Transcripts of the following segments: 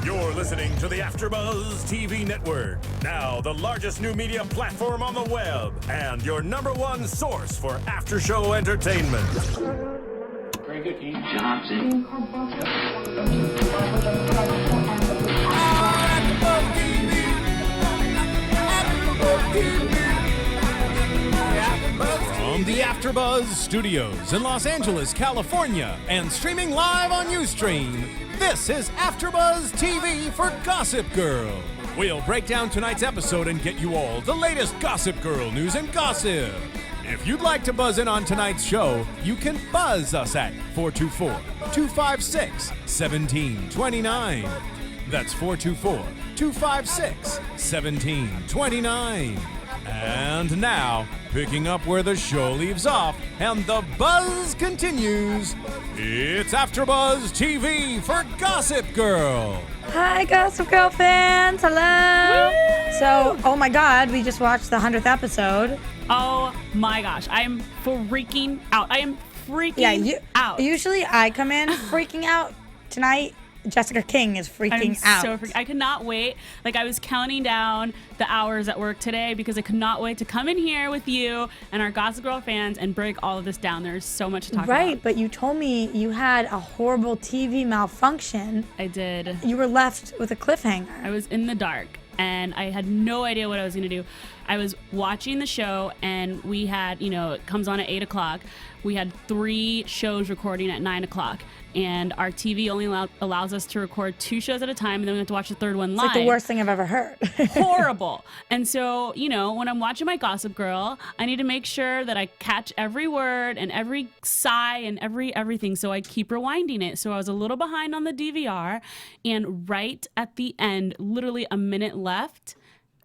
You're listening to the AFTERBUZZ TV Network, now the largest new media platform on the web, and your #1 source for after-show entertainment. Very good, Keith. Johnson. From the AFTERBUZZ Studios in Los Angeles, California, and streaming live on Ustream, this is AFTERBUZZ TV for Gossip Girl. We'll break down tonight's episode and get you all the latest Gossip Girl news and gossip. If you'd like to buzz in on tonight's show, you can buzz us at 424-256-1729. That's 424-256-1729. And now, picking up where the show leaves off and the buzz continues, it's AFTERBUZZ TV for Gossip Girl. Hi, Gossip Girl fans. Hello. Woo! So, oh my God, we just watched the 100th episode. Oh my gosh, I'm freaking out. I am freaking out. Usually I come in freaking out. Tonight, Jessica King is freaking out. I could not wait. Like, I was counting down the hours at work today because I could not wait to come in here with you and our Gossip Girl fans and break all of this down. There's so much to talk about. Right, but you told me you had a horrible TV malfunction. I did. You were left with a cliffhanger. I was in the dark and I had no idea what I was going to do. I was watching the show and we had, it comes on at 8 o'clock. We had 3 shows recording at 9 o'clock. And our TV only allows us to record 2 shows at a time, and then we have to watch the third one live. It's like the worst thing I've ever heard. Horrible. And so, when I'm watching my Gossip Girl, I need to make sure that I catch every word and every sigh and everything. So I keep rewinding it. So I was a little behind on the DVR, and right at the end, literally a minute left,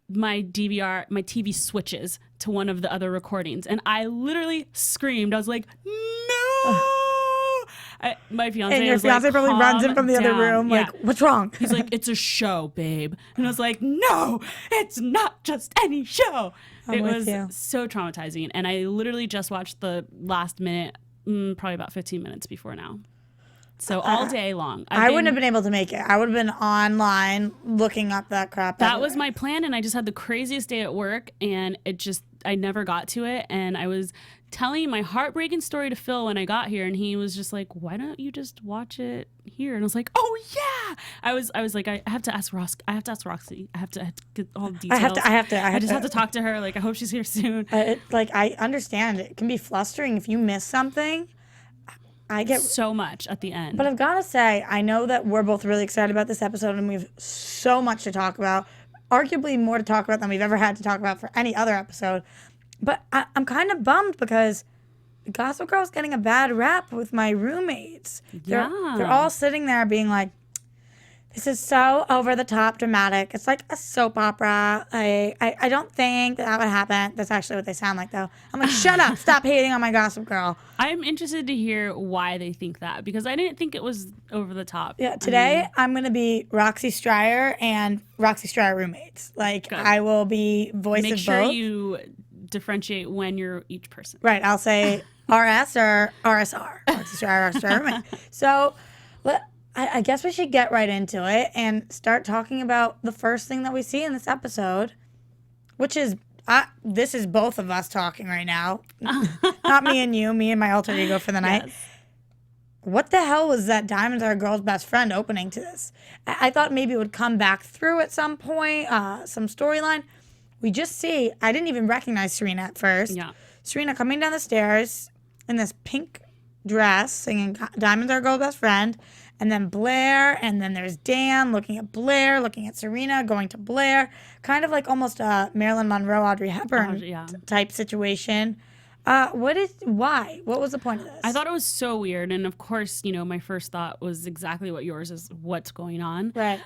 my TV switches to one of the other recordings, and I literally screamed. I was like, no! My fiance and your fiance probably runs in from the other room, like, what's wrong? He's like, it's a show, babe. And I was like, no, it's not just any show. It was so traumatizing. And I literally just watched the last minute, probably about 15 minutes before now. So all day long. I wouldn't have been able to make it. I would have been online looking up that crap. That was my plan, and I just had the craziest day at work, and I never got to it. And I was telling my heartbreaking story to Phil when I got here, and he was just like, why don't you just watch it here? And I was like, oh yeah. I was like, I have to ask Roxy. I have to get all the details. I have to talk to her. Like, I hope she's here soon. I understand it can be flustering if you miss something. I get so much at the end. But I've got to say, I know that we're both really excited about this episode, and we have so much to talk about, arguably more to talk about than we've ever had to talk about for any other episode. But I'm kind of bummed because Gossip Girl's getting a bad rap with my roommates. They're all sitting there being like, this is so over-the-top dramatic. It's like a soap opera. I don't think that would happen. That's actually what they sound like, though. I'm like, shut up. Stop hating on my Gossip Girl. I'm interested to hear why they think that, because I didn't think it was over the top. Yeah, today I'm going to be Roxy Striar and Roxy Striar roommates. Like, good. I will be voice of both. Make sure you differentiate when you're each person. Right. I'll say RS or RSR. Roxy Striar, RS Striar roommate. So, I guess we should get right into it and start talking about the first thing that we see in this episode, which is, this is both of us talking right now. Not me and you, me and my alter ego for the night. Yes. What the hell was that Diamonds Are a Girl's Best Friend opening to this? I thought maybe it would come back through at some point, some storyline. We just see, I didn't even recognize Serena at first. Yeah. Serena coming down the stairs in this pink dress, singing Diamonds Are a Girl's Best Friend. And then Blair, and then there's Dan looking at Blair, looking at Serena, going to Blair. Kind of like almost a Marilyn Monroe, Audrey Hepburn type situation. Why? What was the point of this? I thought it was so weird. And of course, my first thought was exactly what yours is, what's going on. Right.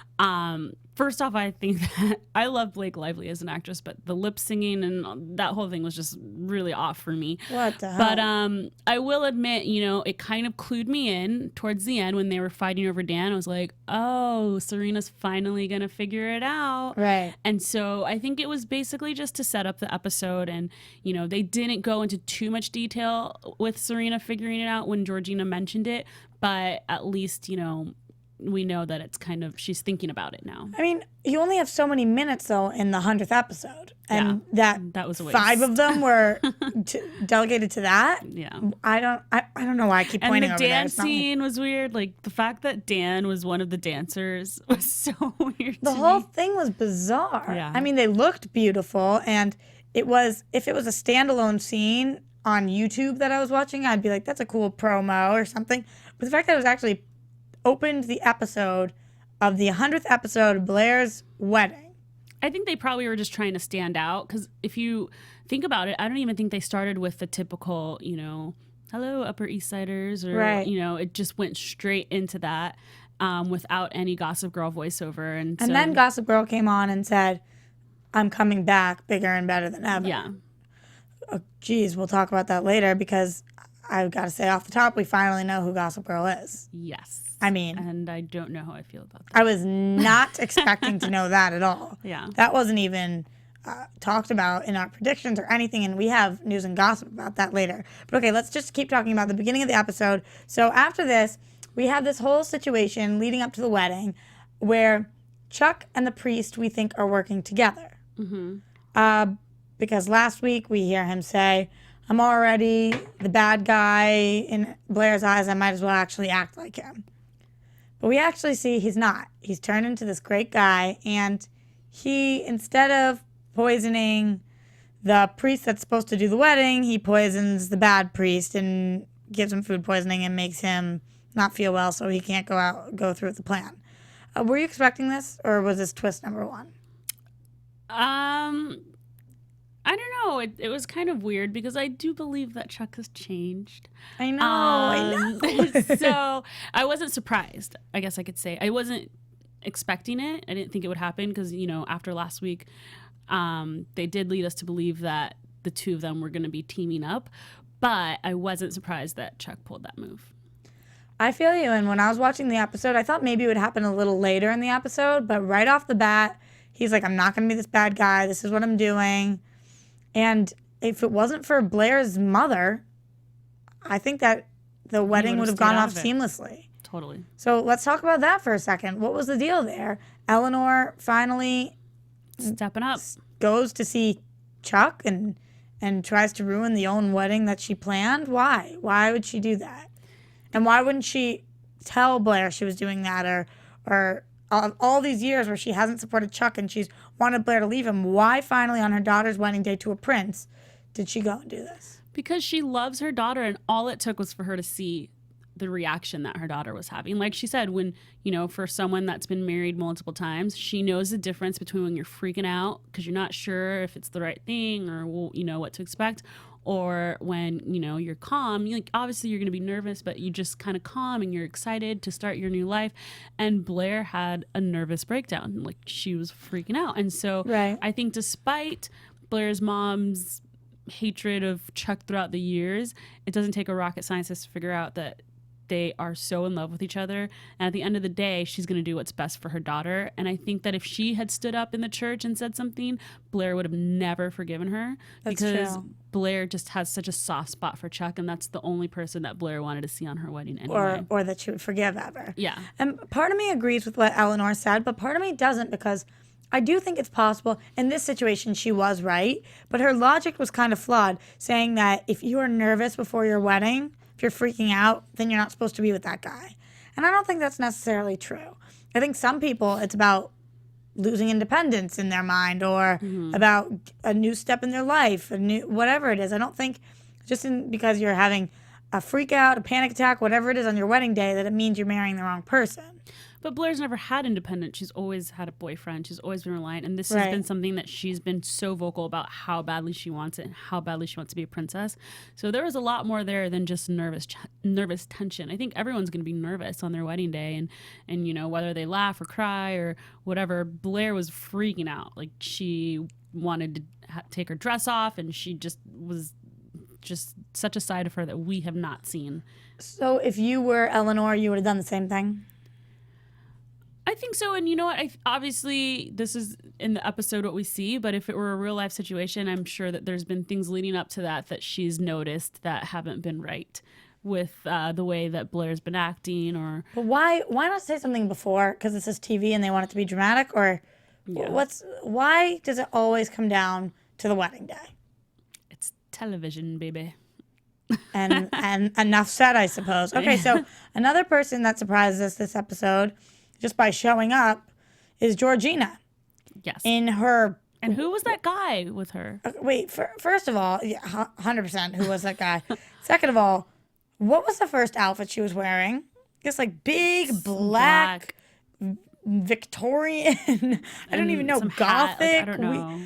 First off, I think that I love Blake Lively as an actress, but the lip singing and that whole thing was just really off for me. What the hell? But I will admit, it kind of clued me in towards the end when they were fighting over Dan. I was like, oh, Serena's finally going to figure it out. Right. And so I think it was basically just to set up the episode. And, they didn't go into too much detail with Serena figuring it out when Georgina mentioned it. But at least, we know that it's kind of, she's thinking about it now. I mean, you only have so many minutes though in the 100th episode, and that was a waste. 5 of them were delegated to that. Yeah, I don't know why I keep pointing and over the there. dance scene was weird. Like the fact that Dan was one of the dancers was so weird. The whole thing was bizarre. Yeah. I mean, they looked beautiful, and it was, if it was a standalone scene on YouTube that I was watching, I'd be like, that's a cool promo or something. But the fact that it was actually opened the episode of the 100th episode of Blair's wedding. I think they probably were just trying to stand out, because if you think about it, I don't even think they started with the typical, hello, Upper East Siders, or, Right. It just went straight into that without any Gossip Girl voiceover. And so, then Gossip Girl came on and said, I'm coming back bigger and better than ever. yeah. Oh, geez, we'll talk about that later, because I've got to say off the top, we finally know who Gossip Girl is. Yes. I mean, and I don't know how I feel about that. I was not expecting to know that at all. Yeah. That wasn't even talked about in our predictions or anything, and we have news and gossip about that later. But okay, let's just keep talking about the beginning of the episode. So after this, we have this whole situation leading up to the wedding where Chuck and the priest, we think, are working together. Mm-hmm. Because last week we hear him say, I'm already the bad guy in Blair's eyes. I might as well actually act like him. But we actually see he's not. He's turned into this great guy, and he, instead of poisoning the priest that's supposed to do the wedding, he poisons the bad priest and gives him food poisoning and makes him not feel well, so he can't go through with the plan. Were you expecting this, or was this twist number 1? I don't know. It was kind of weird, because I do believe that Chuck has changed. I know. So I wasn't surprised, I guess I could say. I wasn't expecting it. I didn't think it would happen, because, after last week, they did lead us to believe that the two of them were going to be teaming up. But I wasn't surprised that Chuck pulled that move. I feel you. And when I was watching the episode, I thought maybe it would happen a little later in the episode. But right off the bat, he's like, I'm not going to be this bad guy. This is what I'm doing. And if it wasn't for Blair's mother, I think that the wedding would have gone off seamlessly. Totally. So let's talk about that for a second. What was the deal there? Eleanor finally stepping up, goes to see Chuck and tries to ruin the own wedding that she planned. Why? Why would she do that? And why wouldn't she tell Blair she was doing that, or all these years where she hasn't supported Chuck and she's wanted Blair to leave him? Why finally on her daughter's wedding day to a prince did she go and do this? Because she loves her daughter, and all it took was for her to see the reaction that her daughter was having. Like she said, when, for someone that's been married multiple times, she knows the difference between when you're freaking out because you're not sure if it's the right thing or, what to expect, or when, you're calm. Obviously you're going to be nervous, but you just kind of calm and you're excited to start your new life. And Blair had a nervous breakdown. Like, she was freaking out. And so Right. I think despite Blair's mom's hatred of Chuck throughout the years, it doesn't take a rocket scientist to figure out that they are so in love with each other. And at the end of the day, she's going to do what's best for her daughter. And I think that if she had stood up in the church and said something, Blair would have never forgiven her. That's because true. Blair just has such a soft spot for Chuck, and that's the only person that Blair wanted to see on her wedding anyway. Or that she would forgive ever. Yeah. And part of me agrees with what Eleanor said, but part of me doesn't, because I do think it's possible. In this situation, she was right, but her logic was kind of flawed, saying that if you are nervous before your wedding, if you're freaking out, then you're not supposed to be with that guy. And I don't think that's necessarily true. I think some people, it's about losing independence in their mind, or about a new step in their life, whatever it is. I don't think because you're having a freak out, a panic attack, whatever it is on your wedding day, that it means you're marrying the wrong person. But Blair's never had independence. She's always had a boyfriend. She's always been reliant. And this has Right. been something that she's been so vocal about, how badly she wants it and how badly she wants to be a princess. So there was a lot more there than just nervous tension. I think everyone's going to be nervous on their wedding day. And whether they laugh or cry or whatever, Blair was freaking out. Like, she wanted to take her dress off, and she just was just such a side of her that we have not seen. So if you were Eleanor, you would have done the same thing? I think so. And you know what? Obviously, this is in the episode what we see, but if it were a real life situation, I'm sure that there's been things leading up to that she's noticed that haven't been right. with the way that Blair's been acting, or But why not say something before? Because this is TV and they want it to be dramatic, or why does it always come down to the wedding day? it's television, baby. And enough said, I suppose. Okay, so another person that surprises us this episode, just by showing up, is Georgina. Yes. In her. And who was that guy with her? Wait, first of all, yeah, 100%, who was that guy? Second of all, what was the first outfit she was wearing? Just like big black Victorian. I don't even know. Some Gothic. hat, like, I don't know.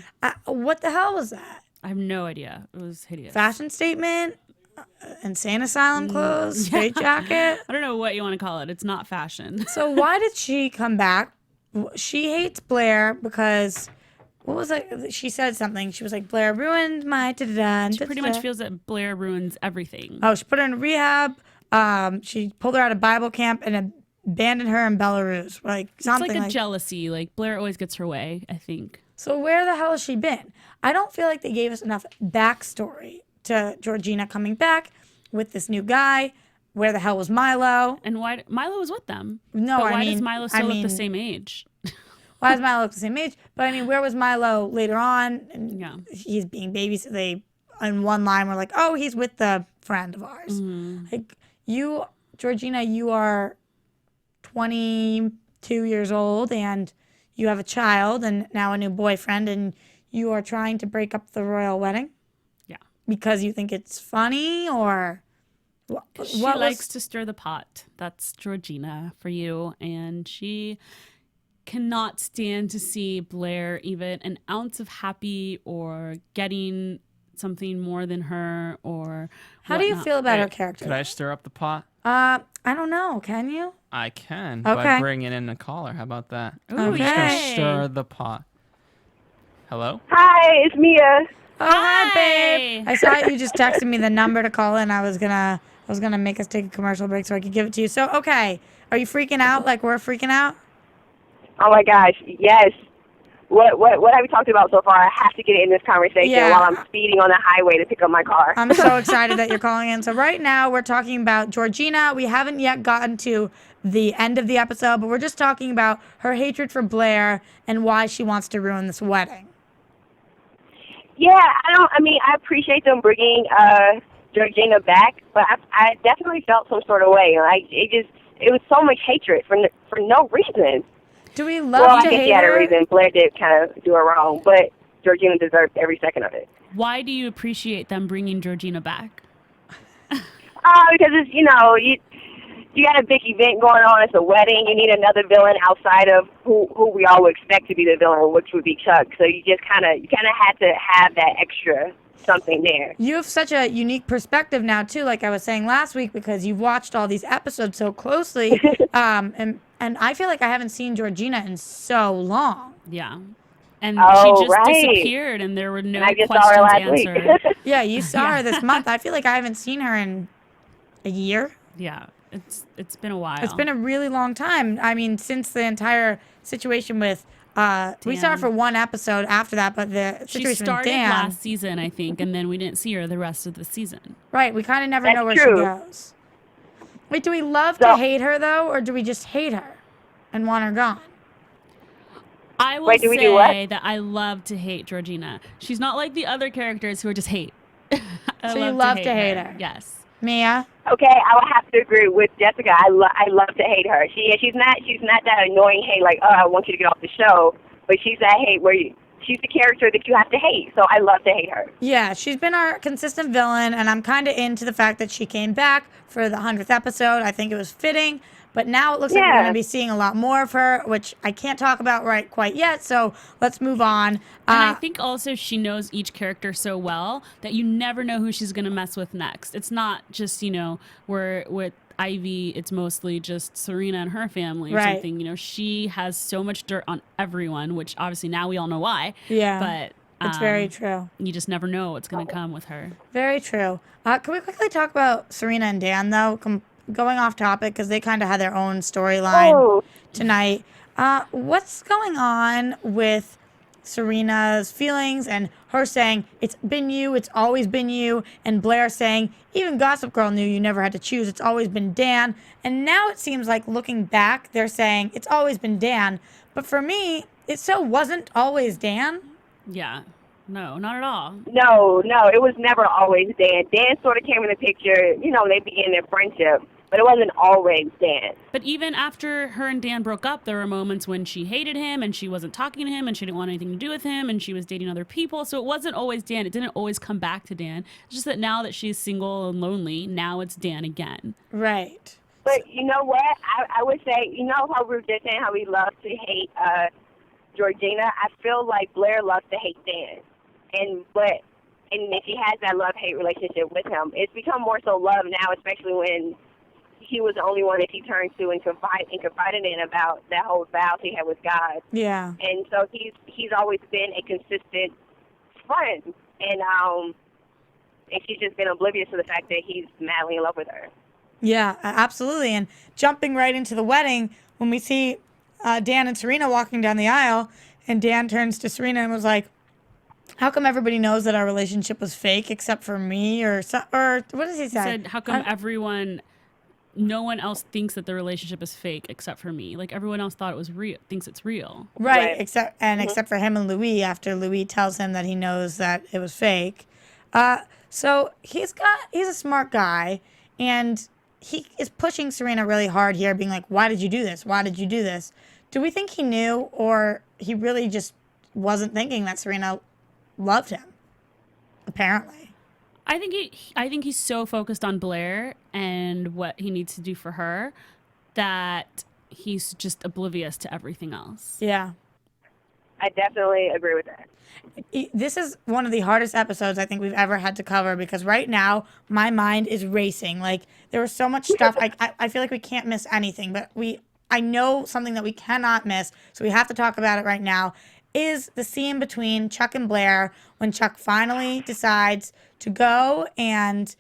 What the hell was that? I have no idea. It was hideous. Fashion statement? Insane asylum clothes? Straight jacket? I don't know what you want to call it. It's not fashion. So why did she come back? She hates Blair because, what was it? She said something. She was like, Blair ruined my da-da-da. She pretty much feels that Blair ruins everything. Oh, she put her in rehab. She pulled her out of Bible camp and abandoned her in Belarus. Like something it's like a jealousy. Like Blair always gets her way, I think. So where the hell has she been? I don't feel like they gave us enough backstory to Georgina coming back with this new guy. Where the hell was Milo? And why Milo was with them? No, but why does Milo still look the same age? Why does Milo look the same age? But I mean, where was Milo later on? And Yeah. he's being babysitted. They, in one line, were like, "Oh, he's with the friend of ours." Like you, Georgina, you are 22 years old, and you have a child, and now a new boyfriend, and you are trying to break up the royal wedding. Yeah. Because you think it's funny, or She likes to stir the pot. That's Georgina for you. And she cannot stand to see Blair even an ounce of happy or getting something more than her or How do you whatnot. feel about her character? Could I stir up the pot? I don't know. Can you? I can Okay. by bringing in a caller. How about that? Ooh, I'm just gonna yay. stir the pot. Hello? Hi, it's Mia. Oh, hi, babe. I saw you just texted me the number to call in. I was gonna make us take a commercial break so I could give it to you. So, okay, are you freaking out like we're freaking out? Oh my gosh, yes. What have we talked about so far? I have to get in this conversation Yeah. while I'm speeding on the highway to pick up my car. I'm so excited that you're calling in. So right now we're talking about Georgina. We haven't yet gotten to the end of the episode, but we're just talking about her hatred for Blair and why she wants to ruin this wedding. Yeah, I appreciate them bringing Georgina back, but I definitely felt some sort of way. Like it was so much hatred for no reason. Do we love Well, I to guess hate she had a her? reason. Blair did kind of do her wrong, but Georgina deserved every second of it. Why do you appreciate them bringing Georgina back? Because it's, you got a big event going on. It's a wedding. You need another villain outside of who we all would expect to be the villain, which would be Chuck. So you kind of had to have that extra something there. You have such a unique perspective now too, like I was saying last week, because you've watched all these episodes so closely. And I feel like I haven't seen Georgina in so long. Yeah. And Oh, she just right. disappeared and there were no And I just saw her questions last answered. week. Yeah, you saw her this month. I feel like I haven't seen her in a year. Yeah. It's been a while. It's been a really long time. I mean, since the entire situation with we saw her Dan. for one episode after that, but the She situation with started Dan, last season, I think, and then we didn't see her the rest of the season. right? We kind of never That's know where true. she goes. Wait, do we love to So- hate her though, or do we just hate her and want her gone? I will Wait, do we do what? say that I love to hate Georgina. She's not like the other characters who are just hate. So you love to hate her. Yes. Mia? Okay, I would have to agree with Jessica. I love to hate her. She's not that annoying hate like, oh, I want you to get off the show, but she's that hate where she's the character that you have to hate. So I love to hate her. Yeah, she's been our consistent villain, and I'm kind of into the fact that she came back for the 100th episode. I think it was fitting, but now it looks like we're Yeah. going to be seeing a lot more of her, which I can't talk about right quite yet, so let's move on. And I think also she knows each character so well that you never know who she's going to mess with next. It's not just, where with Ivy, it's mostly just Serena and her family or Right. something. She has so much dirt on everyone, which obviously now we all know why. Yeah, But it's very true. you just never know what's going to come with her. Very true. Can we quickly talk about Serena and Dan, though? Going off topic, because they kind of had their own storyline Oh. tonight. What's going on with Serena's feelings and her saying, it's been you, it's always been you. And Blair saying, even Gossip Girl knew you never had to choose, it's always been Dan. And now it seems like looking back, they're saying, it's always been Dan. But for me, it still wasn't always Dan. Yeah. No, not at all. No, it was never always Dan. Dan sort of came in the picture, they began their friendship, but it wasn't always Dan. But even after her and Dan broke up, there were moments when she hated him and she wasn't talking to him and she didn't want anything to do with him and she was dating other people. So it wasn't always Dan. It didn't always come back to Dan. It's just that now that she's single and lonely, now it's Dan again. Right. But you know what? I would say, how we were just saying how we love to hate Georgina? I feel like Blair loves to hate Dan. And she has that love-hate relationship with him. It's become more so love now, especially when he was the only one that she turned to and confided in about that whole vow he had with God. Yeah. And so he's always been a consistent friend. And she's just been oblivious to the fact that he's madly in love with her. Yeah, absolutely. And jumping right into the wedding, when we see Dan and Serena walking down the aisle, and Dan turns to Serena and was like, how come everybody knows that our relationship was fake except for me? Or what does he say? He said, how come no one else thinks that the relationship is fake except for me? Like everyone else thought it was real, thinks it's real. Right. Except for him and Louis, after Louis tells him that he knows that it was fake. So he's a smart guy, and he is pushing Serena really hard here, being like, why did you do this? Why did you do this? Do we think he knew, or he really just wasn't thinking that Serena loved him? Apparently. I think he's so focused on Blair and what he needs to do for her that he's just oblivious to everything else. Yeah. I definitely agree with that. This is one of the hardest episodes I think we've ever had to cover, because right now my mind is racing. Like, there was so much stuff. I feel like we can't miss anything, but I know something that we cannot miss, so we have to talk about it right now, is the scene between Chuck and Blair when Chuck finally decides to go, and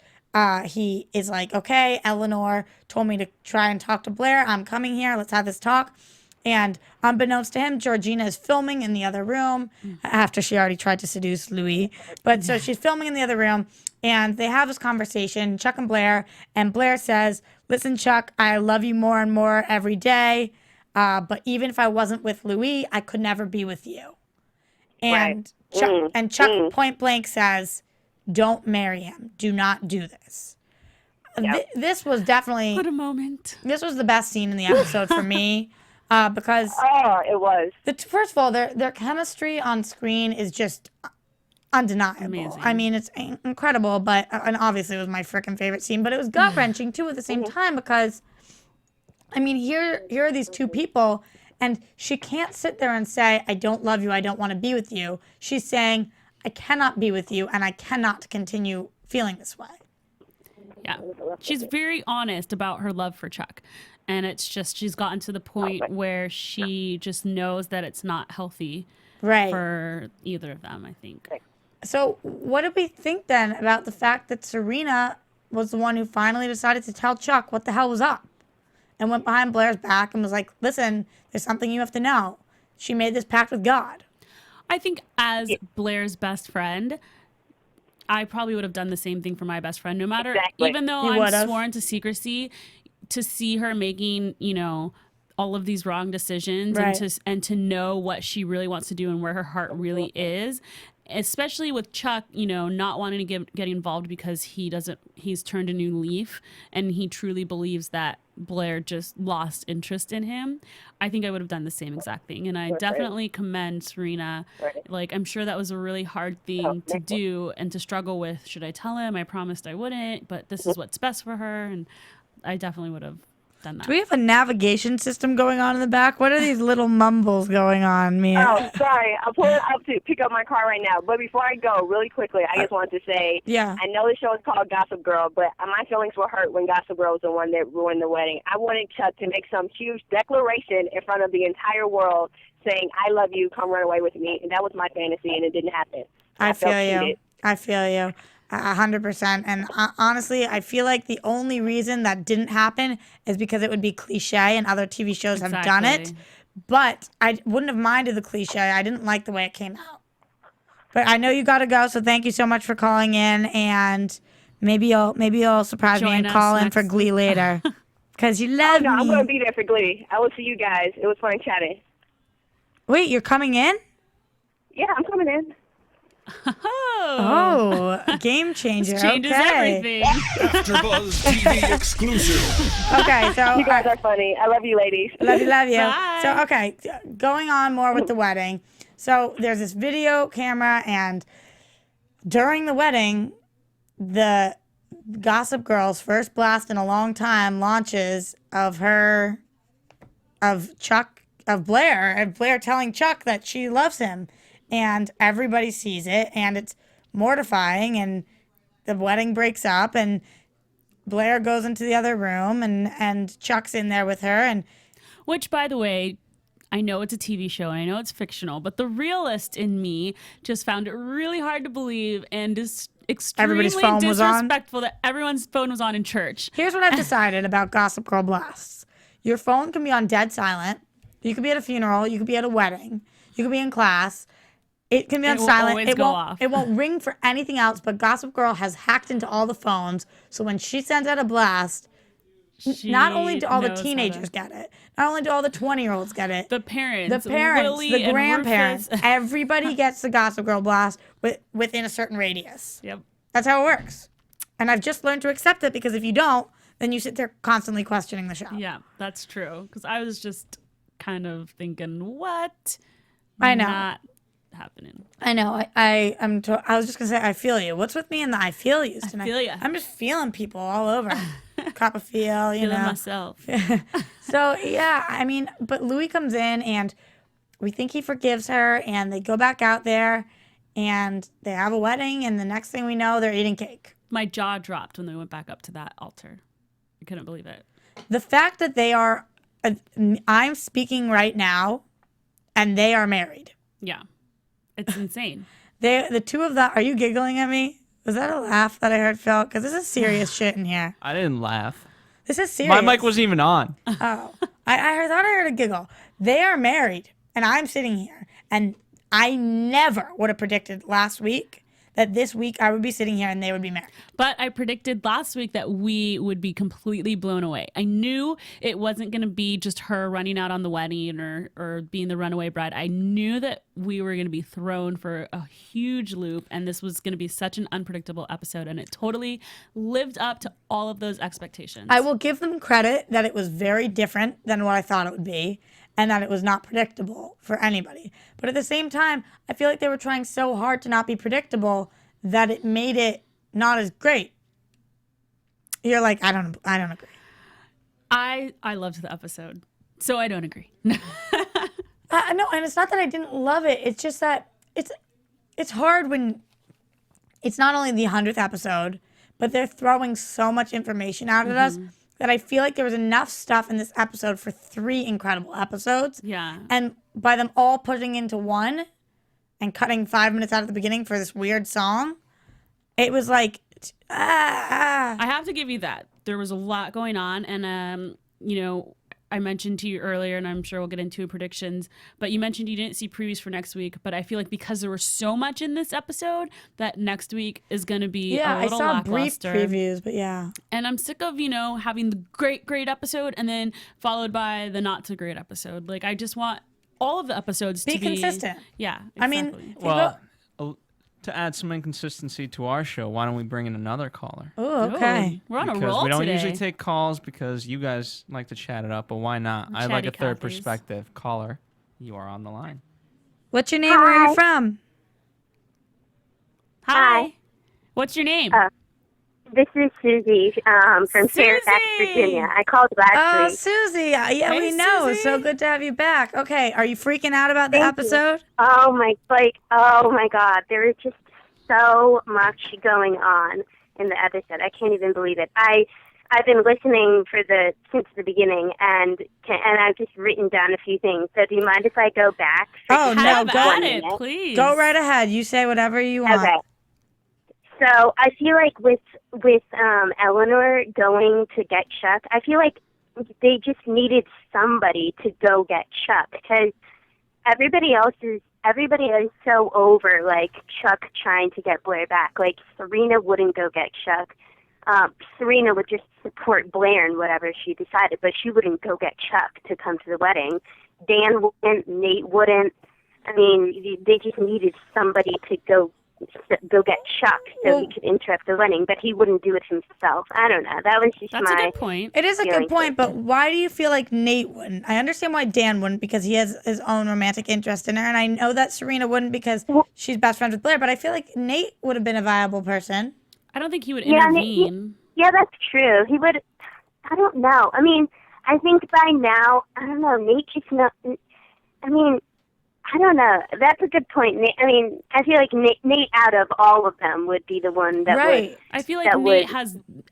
he is like, okay, Eleanor told me to try and talk to Blair. I'm coming here. Let's have this talk. And unbeknownst to him, Georgina is filming in the other room after she already tried to seduce Louis. But so she's filming in the other room, and they have this conversation, Chuck and Blair says, listen, Chuck, I love you more and more every day. But even if I wasn't with Louis, I could never be with you. And Right. Chuck point blank says, don't marry him. Do not do this. Yep. This was definitely... What a moment. This was the best scene in the episode for me. Because it was. First of all, their chemistry on screen is just undeniable. Amazing. I mean, it's incredible, and obviously it was my freaking favorite scene, but it was gut-wrenching too at the same time, because, I mean, here are these two people, and she can't sit there and say, I don't love you, I don't want to be with you. She's saying, I cannot be with you, and I cannot continue feeling this way. Yeah. She's very honest about her love for Chuck. And it's just, she's gotten to the point where she just knows that it's not healthy for either of them, I think. So what did we think then about the fact that Serena was the one who finally decided to tell Chuck what the hell was up, and went behind Blair's back and was like, listen, there's something you have to know. She made this pact with God. I think as Blair's best friend, I probably would have done the same thing for my best friend, no matter, even though I'm sworn to secrecy, to see her making, all of these wrong decisions and to know what she really wants to do and where her heart really is, especially with Chuck, not wanting to get involved because he's turned a new leaf and he truly believes that Blair just lost interest in him. I think I would have done the same exact thing. And I definitely commend Serena. Like, I'm sure that was a really hard thing to do and to struggle with. Should I tell him? I promised I wouldn't, but this is what's best for her. And I definitely would have done that. Do we have a navigation system going on in the back? What are these little mumbles going on, Mia? Oh, sorry. I'll pull it up to pick up my car right now. But before I go, really quickly, I just wanted to say, I know the show is called Gossip Girl, but my feelings were hurt when Gossip Girl was the one that ruined the wedding. I wanted Chuck to make some huge declaration in front of the entire world saying, I love you, come run away with me. And that was my fantasy, and it didn't happen. I feel you. I feel you. 100%. And honestly, I feel like the only reason that didn't happen is because it would be cliche and other TV shows have done it. but I wouldn't have minded the cliche. I didn't like the way it came out. But I know you got to go, so thank you so much for calling in, and maybe you'll surprise me and call in for Glee later. Because you love me. I'm going to be there for Glee. I will see you guys. It was fun chatting. Wait, you're coming in? Yeah, I'm coming in. Oh, game changer. This changes everything. AfterBuzz TV exclusive. Okay, so You guys are funny. I love you, ladies. love you. Bye. So, okay, going on more with the wedding. So there's this video camera, and during the wedding, the Gossip Girl's first blast in a long time launches of Blair, and Blair telling Chuck that she loves him, and everybody sees it, and it's mortifying, and the wedding breaks up, and Blair goes into the other room, and Chuck's in there with her, and Which, by the way, I know it's a TV show and I know it's fictional, but the realist in me just found it really hard to believe and is extremely Everybody's phone was on? disrespectful that everyone's phone was on in church. here's what I've decided about Gossip Girl blasts. Your phone can be on dead silent. You could be at a funeral. You could be at a wedding. You could be in class. It can be on It will silent. always It go won't. off. It won't ring for anything else. But Gossip Girl has hacked into all the phones. So when she sends out a blast, not only do all the knows how to- teenagers get it, not only do all the 20-year-olds get it, The parents, Lily, the and grandparents, Rufus. everybody gets the Gossip Girl blast within a certain radius. Yep. That's how it works. And I've just learned to accept it, because if you don't, then you sit there constantly questioning the show. Yeah, that's true. Because I was just kind of thinking, what? I know. Not happening. I know. I was just gonna say I feel you. What's with me and the I feel yous tonight? feel ya. I'm just feeling people all over. Cop a feel, you Feeling know. myself. So yeah, I mean, but Louis comes in and we think he forgives her, and they go back out there and they have a wedding, and the next thing we know, they're eating cake. My jaw dropped when they went back up to that altar. I couldn't believe it. The fact that they are, I'm speaking right now, and they are married. Yeah. It's insane. The two of them. Are you giggling at me? Was that a laugh that I heard, Phil? Because this is serious shit in here. I didn't laugh. This is serious. My mic wasn't even on. Oh, I thought I heard a giggle. They are married, and I'm sitting here, and I never would have predicted last week that this week I would be sitting here and they would be married. But I predicted last week that we would be completely blown away. I knew it wasn't going to be just her running out on the wedding or being the runaway bride. I knew that we were going to be thrown for a huge loop, and this was going to be such an unpredictable episode, and it totally lived up to all of those expectations. I will give them credit that it was very different than what I thought it would be, and that it was not predictable for anybody. But at the same time, I feel like they were trying so hard to not be predictable that it made it not as great. You're like, I don't agree. I loved the episode, so I don't agree. No, and it's not that I didn't love it. It's just that it's hard when it's not only the 100th episode, but they're throwing so much information out at us that I feel like there was enough stuff in this episode for 3 incredible episodes. Yeah. And by them all putting into one and cutting 5 minutes out of the beginning for this weird song, it was like, I have to give you that. There was a lot going on, and I mentioned to you earlier, and I'm sure we'll get into predictions, but you mentioned you didn't see previews for next week, but I feel like because there was so much in this episode that next week is going to be a little I saw brief lackluster. previews, but yeah. And I'm sick of, having the great episode and then followed by the not so great episode. Like, I just want all of the episodes to be consistent. Yeah, I exactly. mean, Well, to add some inconsistency to our show, why don't we bring in another caller? oh, okay. Ooh, we're on a Because roll we don't today. usually take calls because you guys like to chat it up, but why not? I like a Chatty third Cathy's. perspective. Caller, you are on the line. What's your name? Where are you from? Hi. What's your name? This is Susie from Fairfax, Susie! Virginia. I called last Oh, week. Susie. Yeah, Hey, we know. It's so Susie. good to have you back. Okay, are you freaking out about the Thank you. episode? Oh my God, there is just so much going on in the episode. I can't even believe it. I've been listening since the beginning, and I've just written down a few things. So do you mind if I go back? Oh, no, Have go at ahead. it, please. Go right ahead. You say whatever you want. Okay. So I feel like with Eleanor going to get Chuck, I feel like they just needed somebody to go get Chuck, because everybody else is so over, like, Chuck trying to get Blair back. Like, Serena wouldn't go get Chuck. Serena would just support Blair in whatever she decided, but she wouldn't go get Chuck to come to the wedding. Dan wouldn't, Nate wouldn't. I mean, they just needed somebody to go get Chuck so he could interrupt the wedding, but he wouldn't do it himself. I don't know. That was just That's a good point. It is a good point, but why do you feel like Nate wouldn't? I understand why Dan wouldn't, because he has his own romantic interest in her, and I know that Serena wouldn't because she's best friends with Blair, but I feel like Nate would have been a viable person. I don't think he would intervene. Yeah, that's true. He would. I don't know. I mean, I think by now, I don't know, Nate just not. I mean, I don't know. That's a good point. I mean, I feel like Nate out of all of them would be the one that would. I feel like Nate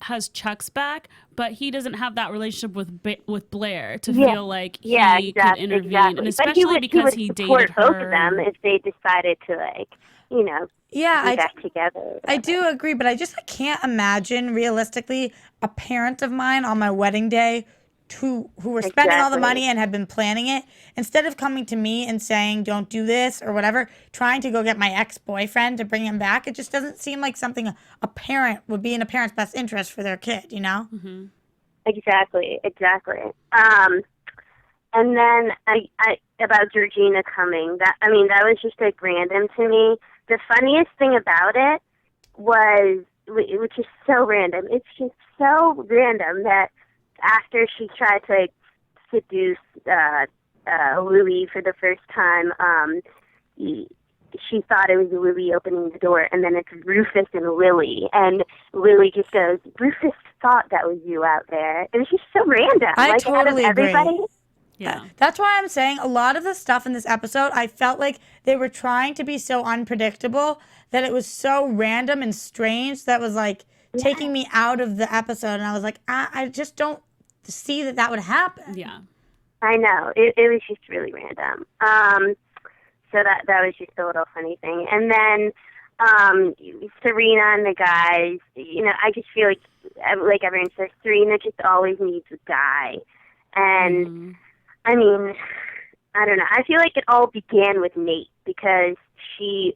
has Chuck's back, but he doesn't have that relationship with Blair to feel like he could intervene, exactly. and especially because he dated her. Both of them if they decided to, like, you know, be back together. I do agree, but I can't imagine realistically a parent of mine on my wedding day who were spending all the money and had been planning it, instead of coming to me and saying, don't do this or whatever, trying to go get my ex-boyfriend to bring him back. It just doesn't seem like something a parent would be in a parent's best interest for their kid, you know? Mm-hmm. Exactly. And then I about Georgina coming, that was just like random to me. The funniest thing about it was, which is so random, it's just so random that after she tried to seduce Louis for the first time, she thought it was Louis opening the door, and then it's Rufus and Lily, and Lily just goes, Rufus thought that was you out there. It was just so random. I totally agree. Yeah. That's why I'm saying a lot of the stuff in this episode, I felt like they were trying to be so unpredictable that it was so random and strange that was like taking me out of the episode, and I was like, I just don't see that would happen. Yeah. I know. It was just really random. So that was just a little funny thing. And then Serena and the guys, you know, I just feel like everyone says, Serena just always needs a guy. And I mean, I don't know. I feel like it all began with Nate, because she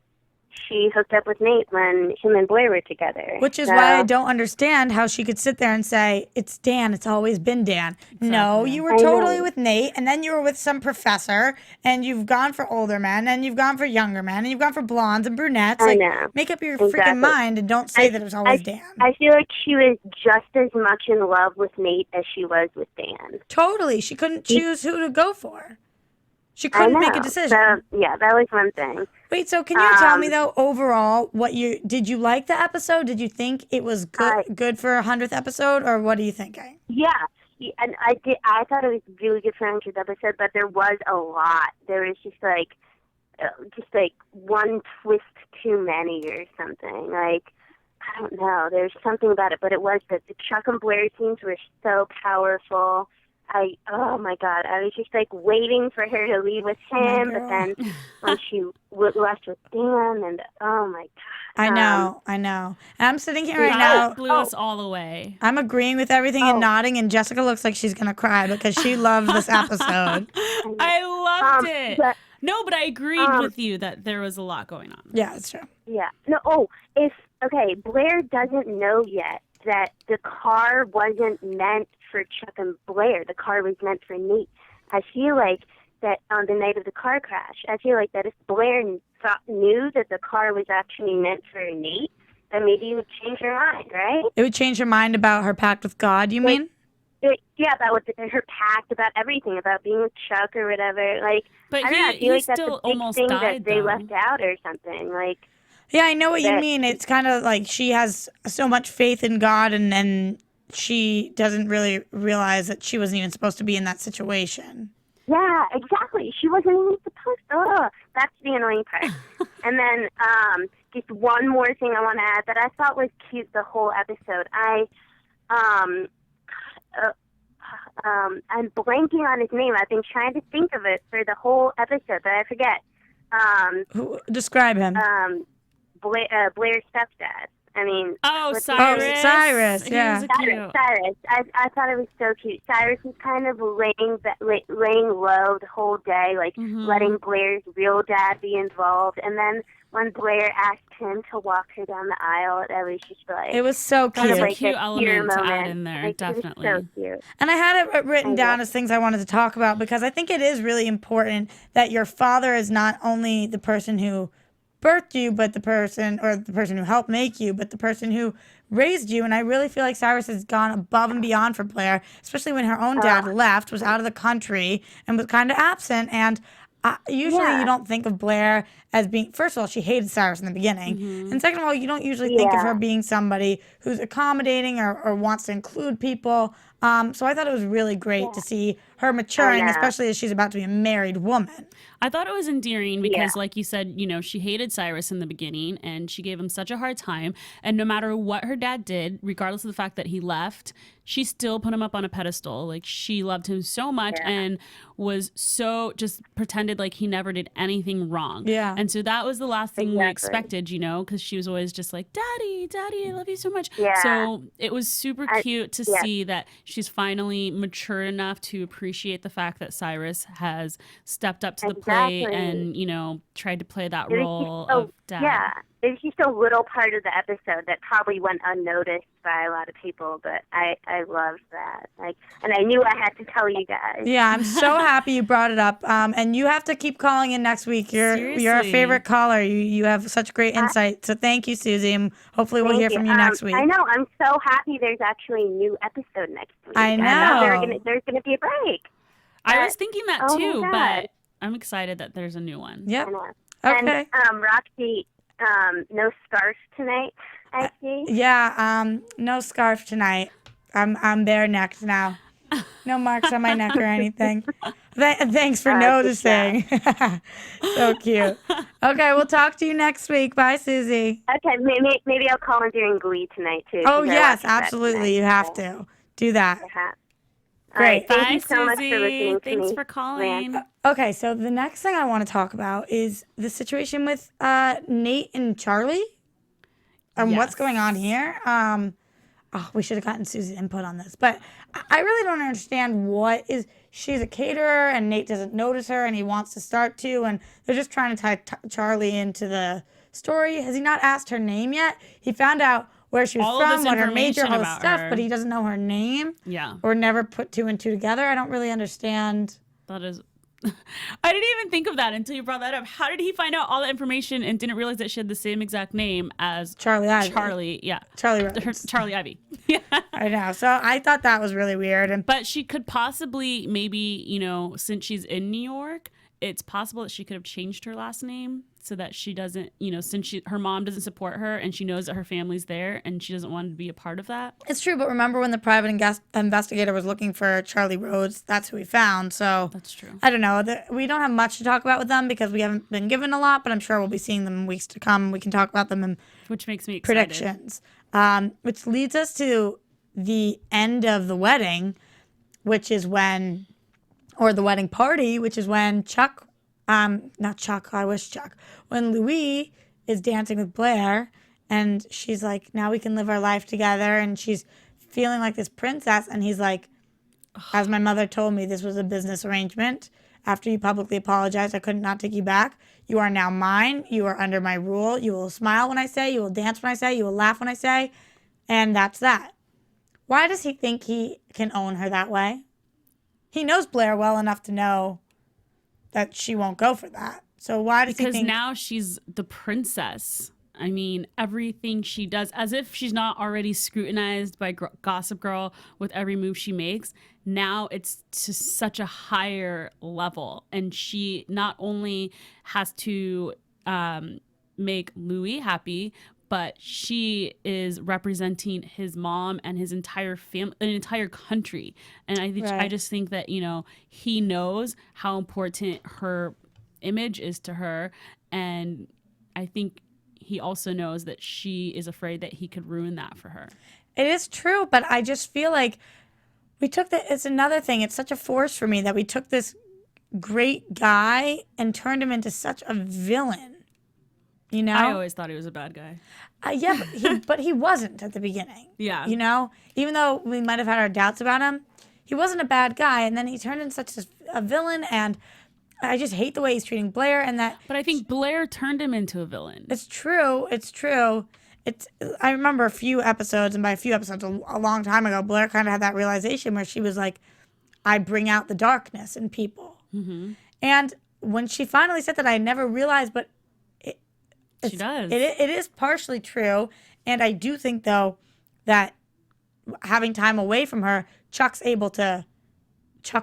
hooked up with Nate when him and Blair were together. Which is why I don't understand how she could sit there and say, it's Dan, it's always been Dan. Exactly. No, you were totally with Nate, and then you were with some professor, and you've gone for older men, and you've gone for younger men, and you've gone for blondes and brunettes. I know. Make up your freaking mind and don't say that it was always Dan. I feel like she was just as much in love with Nate as she was with Dan. Totally. She couldn't choose who to go for. She couldn't make a decision. So, yeah, that was one thing. Wait, so can you tell me, though, overall, did you like the episode? Did you think it was good for a 100th episode, or what are you thinking? Yeah, and I did. I thought it was really good for a 100th episode, but there was a lot. There was just like one twist too many or something. Like, I don't know. There's something about it, but it was that the Chuck and Blair scenes were so powerful. Oh my God, I was just like waiting for her to leave with him, but then when she left with Dan, and oh my God. I know. And I'm sitting here right now. Blew us all away. I'm agreeing with everything and nodding, and Jessica looks like she's going to cry because she loved this episode. I loved it. But I agreed with you that there was a lot going on. Yeah, that's true. Yeah. No, Blair doesn't know yet that the car wasn't meant for Chuck and Blair. The car was meant for Nate. I feel like that on the night of the car crash, I feel like that if Blair knew that the car was actually meant for Nate, then maybe it would change her mind, right? It would change her mind about her pact with God, you mean? About her pact, about everything, about being with Chuck or whatever. Like, but I don't know, I feel like that's still a big almost thing died, that they though. left out or something. Like, yeah, I know what you mean. It's kind of like she has so much faith in God, and then she doesn't really realize that she wasn't even supposed to be in that situation. Yeah, exactly. She wasn't even supposed to. That's the annoying part. And then just one more thing I want to add that I thought was cute the whole episode. I'm blanking on his name. I've been trying to think of it for the whole episode, but I forget. Describe him. Blair's stepdad. I mean, Cyrus. Cyrus, He yeah. was a cute. Cyrus. I thought it was so cute. Cyrus was kind of laying low the whole day, like letting Blair's real dad be involved. And then when Blair asked him to walk her down the aisle, that was just like... It was so cute. That's a like cute a element tear to add moment. in there, Like, definitely. It was so cute. And I had it written down as things I wanted to talk about because I think it is really important that your father is not only the person who birthed you, but the person who helped make you, but the person who raised you. And I really feel like Cyrus has gone above and beyond for Blair, especially when her own dad left, was out of the country, and was kind of absent. And usually you don't think of Blair as being, first of all, she hated Cyrus in the beginning. And second of all, you don't usually think of her being somebody who's accommodating or wants to include people. So I thought it was really great to see her maturing, especially as she's about to be a married woman. I thought it was endearing because, like you said, she hated Cyrus in the beginning and she gave him such a hard time. And no matter what her dad did, regardless of the fact that he left, she still put him up on a pedestal. Like, she loved him so much and was so just pretended like he never did anything wrong. Yeah. And so that was the last thing we expected, because she was always just like, Daddy, I love you so much. Yeah. So it was super cute to see that she's finally matured enough to appreciate the fact that Cyrus has stepped up to the plate and, tried to play that role of dad. Yeah. It's just a little part of the episode that probably went unnoticed by a lot of people, but I love that. And I knew I had to tell you guys. Yeah, I'm so happy you brought it up. And you have to keep calling in next week. You're a favorite caller. You have such great insight. So thank you, Susie. And hopefully we'll hear from you next week. I know. I'm so happy there's actually a new episode next week. I know. There's gonna be a break. I was thinking that too, but I'm excited that there's a new one. Yep. Okay. And Roxy, no scarf tonight, I see. Yeah, no scarf tonight. I'm bare necked now. No marks on my neck or anything. Thanks for noticing. So cute. Okay, we'll talk to you next week. Bye, Susie. Okay, maybe I'll call in during Glee tonight too. Oh yes, absolutely. You have to do that. Great. Thank you so much for listening to me. Thanks for calling. Okay, so the next thing I want to talk about is the situation with Nate and Charlie and what's going on here. We should have gotten Susie's input on this, but I really don't understand she's a caterer and Nate doesn't notice her and he wants to start to, and they're just trying to tie Charlie into the story. Has he not asked her name yet? He found out where she was from, what her major, all this stuff, but he doesn't know her name. Yeah. Or never put two and two together. I don't really understand. That is... I didn't even think of that until you brought that up. How did he find out all the information and didn't realize that she had the same exact name as Charlie Ivy? Charlie Ivy. Yeah. I know. So I thought that was really weird. But she could possibly, maybe, since she's in New York, it's possible that she could have changed her last name so that she doesn't, since her mom doesn't support her and she knows that her family's there and she doesn't want to be a part of that. It's true, but remember when the private investigator was looking for Charlie Rhodes, that's who he found. So that's true. I don't know. We don't have much to talk about with them because we haven't been given a lot, but I'm sure we'll be seeing them in weeks to come. We can talk about them in which makes me excited. Predictions. Which leads us to the end of the wedding, which is when, or the wedding party, which is when when Louis is dancing with Blair and she's like, now we can live our life together, and she's feeling like this princess, and he's like, as my mother told me, this was a business arrangement. After you publicly apologized, I could not take you back. You are now mine. You are under my rule. You will smile when I say, you will dance when I say, you will laugh when I say, and that's that. Why does he think he can own her that way? He knows Blair well enough to know that she won't go for that. So why does he think... Because now she's the princess. I mean, everything she does, as if she's not already scrutinized by Gossip Girl with every move she makes. Now it's to such a higher level. And she not only has to make Louis happy, but she is representing his mom and his entire family, an entire country. And I just think that, he knows how important her image is to her. And I think he also knows that she is afraid that he could ruin that for her. It is true, but I just feel like it's another thing. It's such a force for me that we took this great guy and turned him into such a villain. You know? I always thought he was a bad guy. Yeah, but he wasn't at the beginning. Yeah. You know? Even though we might have had our doubts about him, he wasn't a bad guy. And then he turned into such a villain, and I just hate the way he's treating Blair and that. But I think Blair turned him into a villain. It's true. I remember a few episodes, and by a few episodes, a long time ago, Blair kind of had that realization where she was like, I bring out the darkness in people. Mm-hmm. And when she finally said that, I never realized, but she does. It is partially true. And I do think, though, that having time away from her, Chuck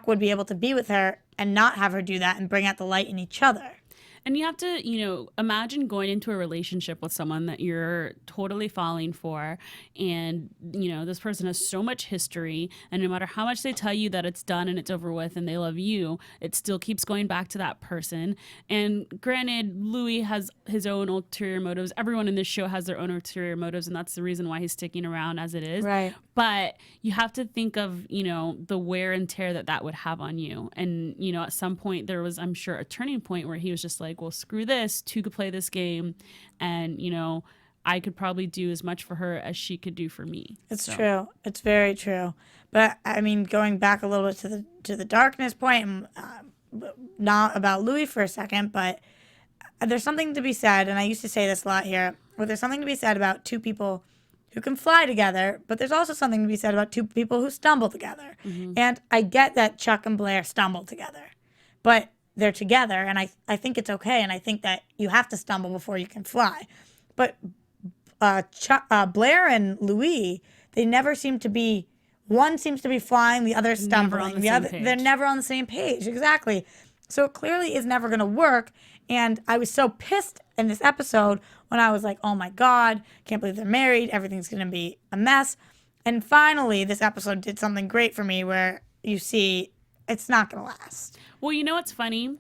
would be able to be with her and not have her do that and bring out the light in each other. And you have to, imagine going into a relationship with someone that you're totally falling for. And, this person has so much history. And no matter how much they tell you that it's done and it's over with and they love you, it still keeps going back to that person. And granted, Louis has his own ulterior motives. Everyone in this show has their own ulterior motives. And that's the reason why he's sticking around as it is. Right. But you have to think of, the wear and tear that would have on you. And, at some point there was, I'm sure, a turning point where he was just like, well, screw this. Two could play this game. And, I could probably do as much for her as she could do for me. It's true. It's very true. But, I mean, going back a little bit to the darkness point, and not about Louis for a second, but there's something to be said, and I used to say this a lot here, where there's something to be said about two people who can fly together, but there's also something to be said about two people who stumble together. Mm-hmm. And I get that Chuck and Blair stumble together, but they're together, and I think it's okay, and I think that you have to stumble before you can fly. But Blair and Louis, they never seem to be, one seems to be flying, the other stumbling. They're never on the same page, exactly. So it clearly is never going to work, and I was so pissed in this episode when I was like, oh my God, can't believe they're married, everything's going to be a mess. And finally, this episode did something great for me where you see it's not going to last. Well, what's funny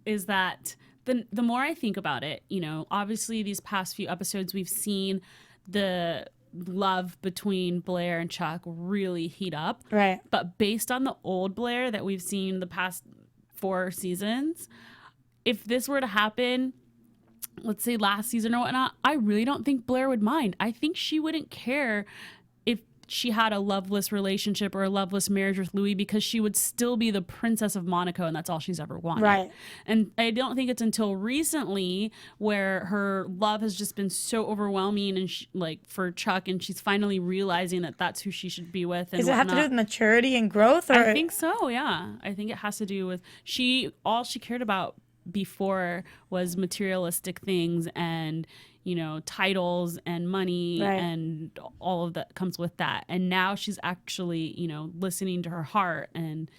is that the more I think about it, obviously these past few episodes we've seen the love between Blair and Chuck really heat up. Right. But based on the old Blair that we've seen the past 4 seasons, if this were to happen, let's say last season or whatnot, I really don't think Blair would mind. I think she wouldn't care if she had a loveless relationship or a loveless marriage with Louis, because she would still be the Princess of Monaco, and that's all she's ever wanted. Right. And I don't think it's until recently where her love has just been so overwhelming and for Chuck, and she's finally realizing that that's who she should be with. And does it have to do with maturity and growth? Or? I think so, yeah. I think it has to do with all she cared about before was materialistic things and titles and money, right, and all of that comes with that. And now she's actually listening to her heart and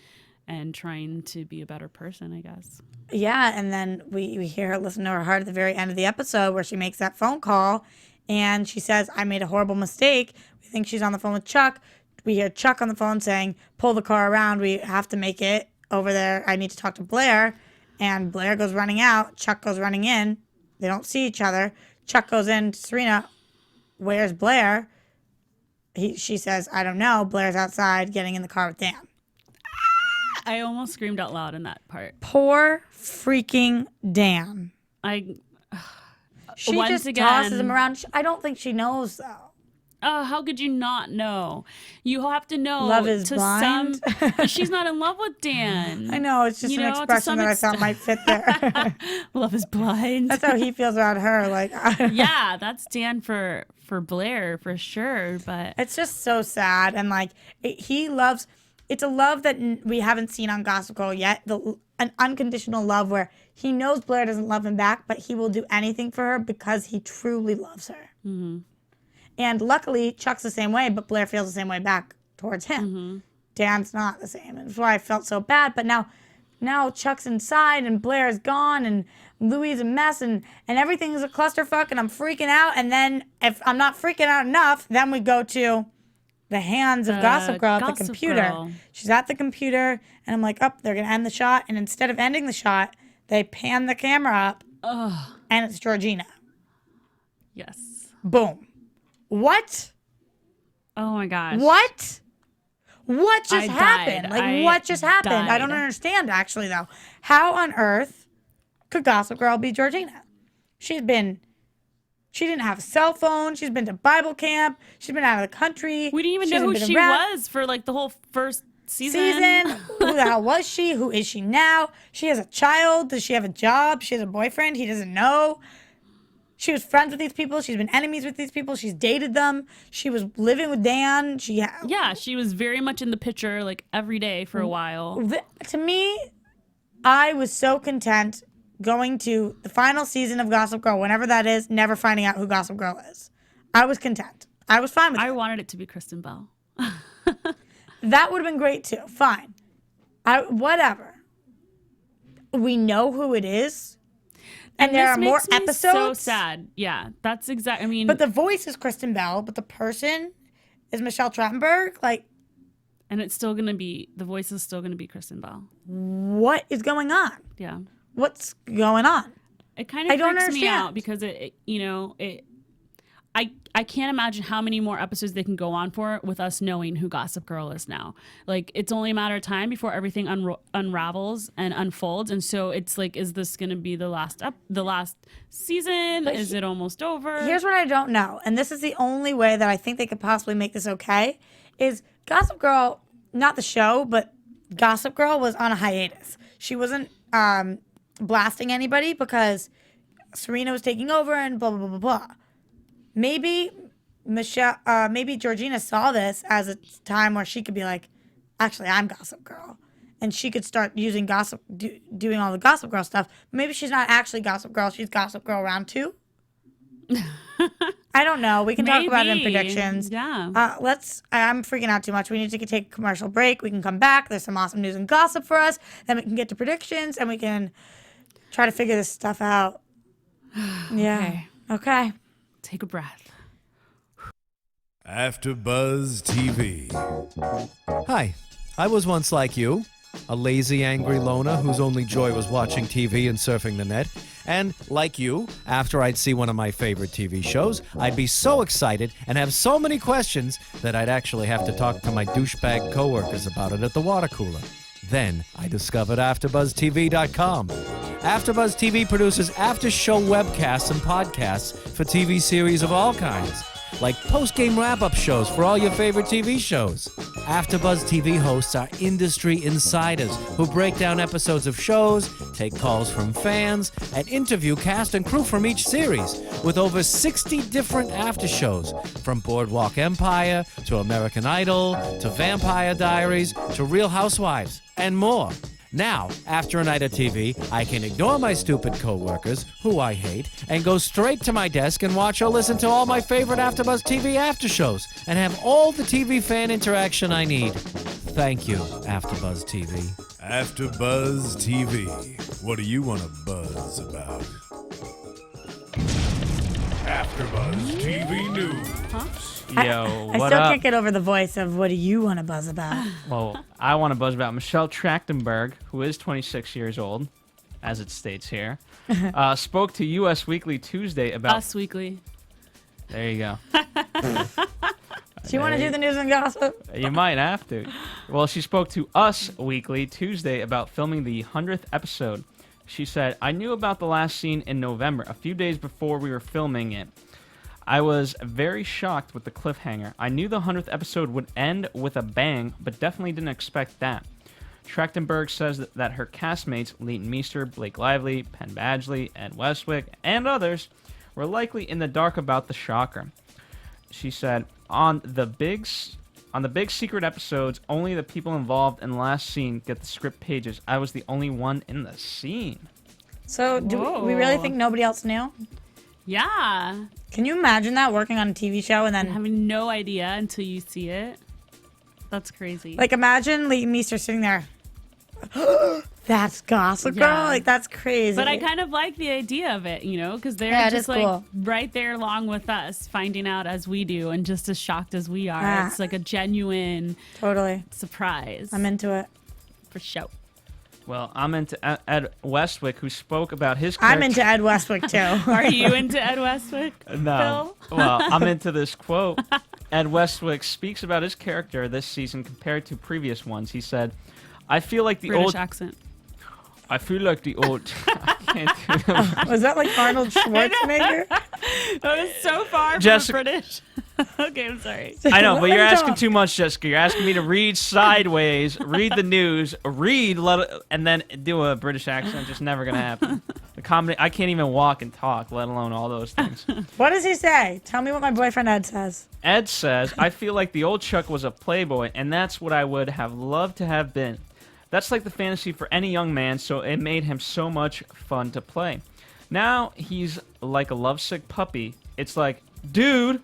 trying to be a better person, I guess. Yeah, and then we hear her listen to her heart at the very end of the episode where she makes that phone call and she says, I made a horrible mistake. We think she's on the phone with Chuck. We hear Chuck on the phone saying, pull the car around, we have to make it over there, I need to talk to Blair. And Blair goes running out, Chuck goes running in, they don't see each other. Chuck goes in to Serena, where's Blair? She says, I don't know. Blair's outside getting in the car with Dan. I almost screamed out loud in that part. Poor freaking Dan. She just tosses him around. I don't think she knows, though. How could you not know? You have to know. Love is blind. But she's not in love with Dan. I know. It's just an expression that I thought might fit there. Love is blind. That's how he feels about her. Yeah, that's Dan for Blair for sure. But it's just so sad. And he loves. It's a love that we haven't seen on Gossip Girl yet. An unconditional love where he knows Blair doesn't love him back, but he will do anything for her because he truly loves her. Mm-hmm. And luckily, Chuck's the same way, but Blair feels the same way back towards him. Mm-hmm. Dan's not the same. And that's why I felt so bad. But now Chuck's inside and Blair's gone and Louis is a mess and everything's a clusterfuck and I'm freaking out. And then if I'm not freaking out enough, then we go to the hands of Gossip Girl at the computer. Girl. She's at the computer and I'm like, they're going to end the shot. And instead of ending the shot, they pan the camera up and it's Georgina. Yes. Boom. What? Oh my gosh. What? What just happened? What just happened? Died. I don't understand, actually, though. How on earth could Gossip Girl be Georgina? She's been She didn't have a cell phone. She's been to Bible camp. She's been out of the country. We didn't even know who she was for like the whole first season. Who the hell was she? Who is she now? She has a child. Does she have a job? She has a boyfriend. He doesn't know. She was friends with these people. She's been enemies with these people. She's dated them. She was living with Dan. Yeah, she was very much in the picture like every day for a while. To me, I was so content going to the final season of Gossip Girl, whenever that is, never finding out who Gossip Girl is. I was content. I was fine with it. I wanted it to be Kristen Bell. That would have been great too. Fine. Whatever. We know who it is. And there are more episodes. So sad. Yeah, that's exactly. I mean, but the voice is Kristen Bell, but the person is Michelle Trachtenberg. Like, and it's still gonna be the voice is still gonna be Kristen Bell. What is going on? Yeah, what's going on? It kind of freaks me out because I can't imagine how many more episodes they can go on for with us knowing who Gossip Girl is now. Like, it's only a matter of time before everything unravels and unfolds. And so it's like, is this going to be the last season? But is it almost over? Here's what I don't know. And this is the only way that I think they could possibly make this okay, is Gossip Girl, not the show, but Gossip Girl was on a hiatus. She wasn't blasting anybody because Serena was taking over and blah, blah, blah, blah, blah. Maybe maybe Georgina saw this as a time where she could be like, actually, I'm Gossip Girl. And she could start using doing all the Gossip Girl stuff. Maybe she's not actually Gossip Girl. She's Gossip Girl round 2. I don't know. We can talk about it in predictions. Yeah. I'm freaking out too much. We need to take a commercial break. We can come back. There's some awesome news and gossip for us. Then we can get to predictions and we can try to figure this stuff out. Yeah. Okay. Take a breath. AfterBuzz TV. Hi, I was once like you, a lazy, angry loner whose only joy was watching TV and surfing the net. And like you, after I'd see one of my favorite TV shows, I'd be so excited and have so many questions that I'd actually have to talk to my douchebag coworkers about it at the water cooler. Then I discovered AfterBuzzTV.com. AfterBuzz TV produces after-show webcasts and podcasts for TV series of all kinds, like post-game wrap-up shows for all your favorite TV shows. AfterBuzz TV hosts are industry insiders who break down episodes of shows, take calls from fans, and interview cast and crew from each series, with over 60 different after shows, from Boardwalk Empire to American Idol to Vampire Diaries to Real Housewives, and more. Now, after a night of TV, I can ignore my stupid coworkers, who I hate, and go straight to my desk and watch or listen to all my favorite AfterBuzz TV after shows, and have all the TV fan interaction I need. Thank you, AfterBuzz TV. AfterBuzz TV. What do you want to buzz about? AfterBuzz TV News. Yo, I what still up? can't get over the voice of what do you want to buzz about? Well, I want to buzz about Michelle Trachtenberg, who is 26 years old, as it states here, spoke to Us Weekly Tuesday about... Us Weekly. There you go. Do you want to do the news and gossip? You might have to. Well, she spoke to Us Weekly Tuesday about filming the 100th episode. She said, I knew about the last scene in November, a few days before we were filming it. I was very shocked with the cliffhanger. I knew the 100th episode would end with a bang, but definitely didn't expect that. Trachtenberg says that her castmates, Leighton Meester, Blake Lively, Penn Badgley, Ed Westwick, and others, were likely in the dark about the shocker. She said, on the big secret episodes, only the people involved in the last scene get the script pages. I was the only one in the scene. So do we really think nobody else knew? Yeah. Can you imagine that, working on a TV show and then having no idea until you see it? That's crazy. Like, imagine Leighton Meester sitting there. That's Gossip Girl? Yeah. Like, that's crazy. But I kind of like the idea of it, you know, because they're just like cool. right there along with us, finding out as we do and just as shocked as we are. Ah. It's like a genuine surprise. I'm into it. For sure. Well, I'm into Ed Westwick, who spoke about his character. I'm into Ed Westwick, too. Are you into Ed Westwick, No. Phil? Well, I'm into this quote. Ed Westwick speaks about his character this season compared to previous ones. He said, I feel like the British old... accent. I feel like the old... I can't do that. Was that like Arnold Schwarzenegger? That was so far Jessica- from British. Okay, I'm sorry. I know, but you're Let him asking talk. too much, Jessica. You're asking me to read sideways, read the news, and then do a British accent. Just never gonna happen. The comedy. I can't even walk and talk, let alone all those things. What does he say? Tell me what my boyfriend Ed says. Ed says, I feel like the old Chuck was a playboy, and that's what I would have loved to have been. That's like the fantasy for any young man, so it made him so much fun to play. Now he's like a lovesick puppy. It's like, dude.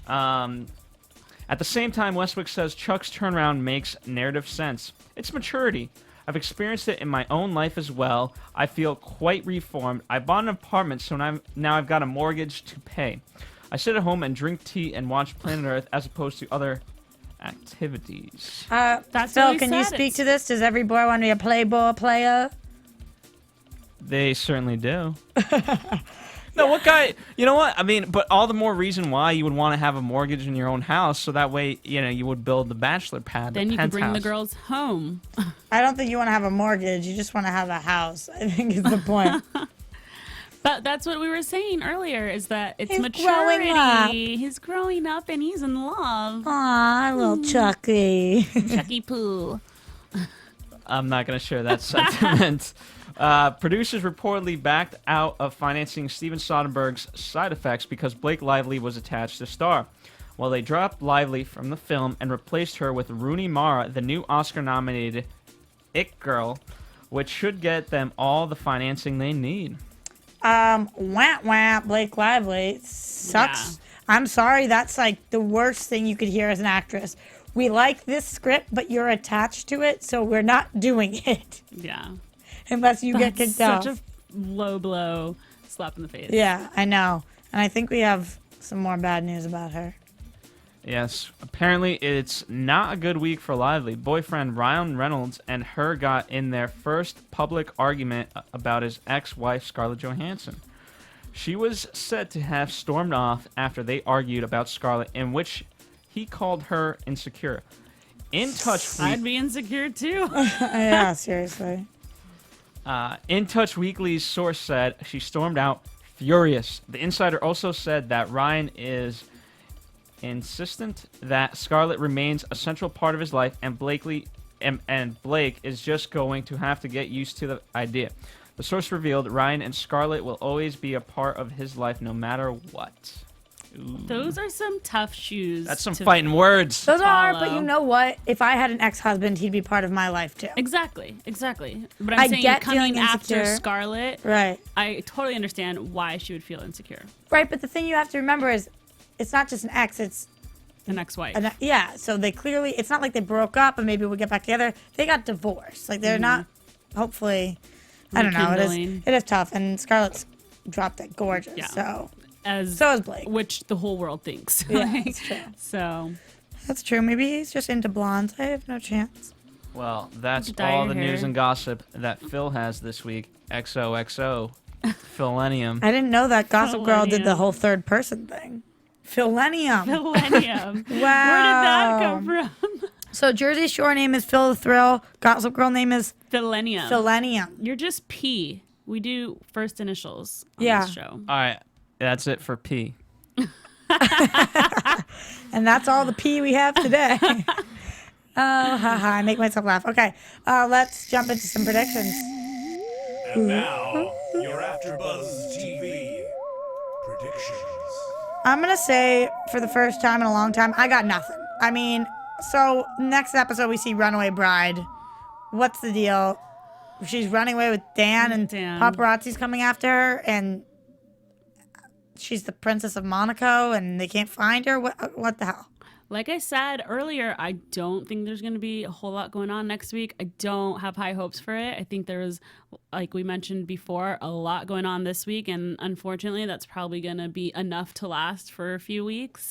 At the same time, Westwick says Chuck's turnaround makes narrative sense. It's maturity. I've experienced it in my own life as well. I feel quite reformed. I bought an apartment, so now I've got a mortgage to pay. I sit at home and drink tea and watch Planet Earth as opposed to other activities. That's Phil, what he can you said. speak to this? Does every boy want to be a playboy player? They certainly do. No, what guy? You know what? I mean, but all the more reason why you would want to have a mortgage in your own house, so that way, you would build the bachelor pad. Then you can bring the penthouse. girls home. I don't think you want to have a mortgage. You just want to have a house, I think is the point. But that's what we were saying earlier, is that it's He's maturity. growing up. He's growing up and he's in love. Aw, little Chucky. Chucky Poo. I'm not going to share that sentiment. Producers reportedly backed out of financing Steven Soderbergh's Side Effects because Blake Lively was attached to star. While they dropped Lively from the film and replaced her with Rooney Mara, the new Oscar-nominated It Girl, which should get them all the financing they need. Wah, Blake Lively sucks. Yeah. I'm sorry, that's like the worst thing you could hear as an actress. We like this script, but you're attached to it, so we're not doing it. Yeah. Unless you get That's kicked off. such a low blow slap in the face. Yeah, I know. And I think we have some more bad news about her. Yes, apparently it's not a good week for Lively. Boyfriend Ryan Reynolds and her got in their first public argument about his ex-wife Scarlett Johansson. She was said to have stormed off after they argued about Scarlett, in which he called her insecure. In Touch I'd be insecure too. Yeah, seriously. In Touch Weekly's source said she stormed out furious. The insider also said that Ryan is insistent that Scarlett remains a central part of his life, and Blake is just going to have to get used to the idea. The source revealed Ryan and Scarlett will always be a part of his life no matter what. Ooh. Those are some tough shoes. That's some to fighting words. Those are, but follow. you know what? If I had an ex-husband, he'd be part of my life too. Exactly. But I I'm saying get coming feeling after insecure. Scarlett, Right. I totally understand why she would feel insecure. Right, but the thing you have to remember is it's not just an ex, it's An ex-wife. yeah, so they clearly, it's not like they broke up and maybe we'll get back together. They got divorced. Like they're not, hopefully, I don't know. Rekindling. It is tough. And Scarlett's dropped it gorgeous. Yeah. So As is Blake. which the whole world thinks. Yeah, Like, that's true. So That's true. Maybe he's just into blondes. I have no chance. Well, that's Dye all your the news hair. and gossip that Phil has this week. XOXO. Phillennium. I didn't know that Gossip Girl did the Millennium. whole third person thing. Phillennium. Millennium. Wow. Where did that come from? So Jersey Shore name is Phil the Thrill. Gossip Girl name is Millennium. Phillennium. You're just P. We do first initials on Yeah. this show. All right, that's it for P. And that's all the pee we have today. Oh, haha. I make myself laugh. Okay, let's jump into some predictions. And now, your AfterBuzz TV predictions. I'm going to say for the first time in a long time, I got nothing. I mean, so next episode we see Runaway Bride. What's the deal? She's running away with Dan and Dan. paparazzi's coming after her and she's the Princess of Monaco and they can't find her. What the hell? Like I said earlier, I don't think there's going to be a whole lot going on next week. I don't have high hopes for it. I think there was, like we mentioned before, a lot going on this week. And unfortunately, that's probably going to be enough to last for a few weeks.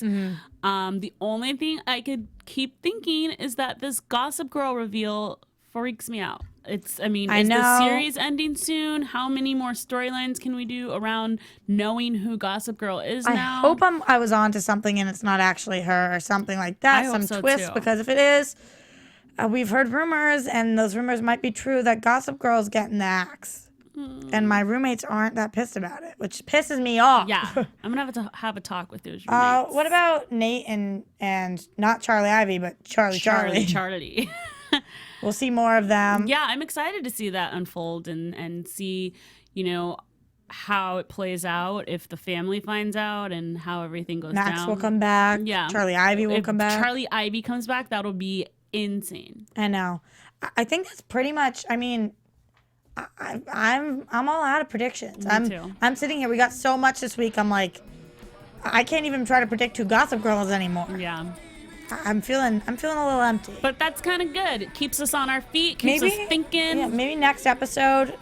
The only thing I could keep thinking is that this Gossip Girl reveal freaks me out. I I is know. the series ending soon? How many more storylines can we do around knowing who Gossip Girl is I now? hope I was onto something and it's not actually her or something like that. I hope Some so, twist, too. because if it is, we've heard rumors and those rumors might be true that Gossip Girl's getting the axe. And my roommates aren't that pissed about it, which pisses me off. Yeah, I'm gonna have to have a talk with those roommates. What about Nate and not Charlie Ivy, but Charlie? We'll see more of them. Yeah, I'm excited to see that unfold and see, how it plays out if the family finds out and how everything goes down. Max will come back. Yeah. Charlie Ivy will come back. Charlie Ivy comes back, that'll be insane. I know. I think that's pretty much. I mean, I'm all out of predictions. Me too. I'm sitting here. We got so much this week. I'm like, I can't even try to predict who Gossip Girl is anymore. Yeah. I'm feeling a little empty. But that's kind of good. It keeps us on our feet, keeps us thinking. Yeah, maybe next episode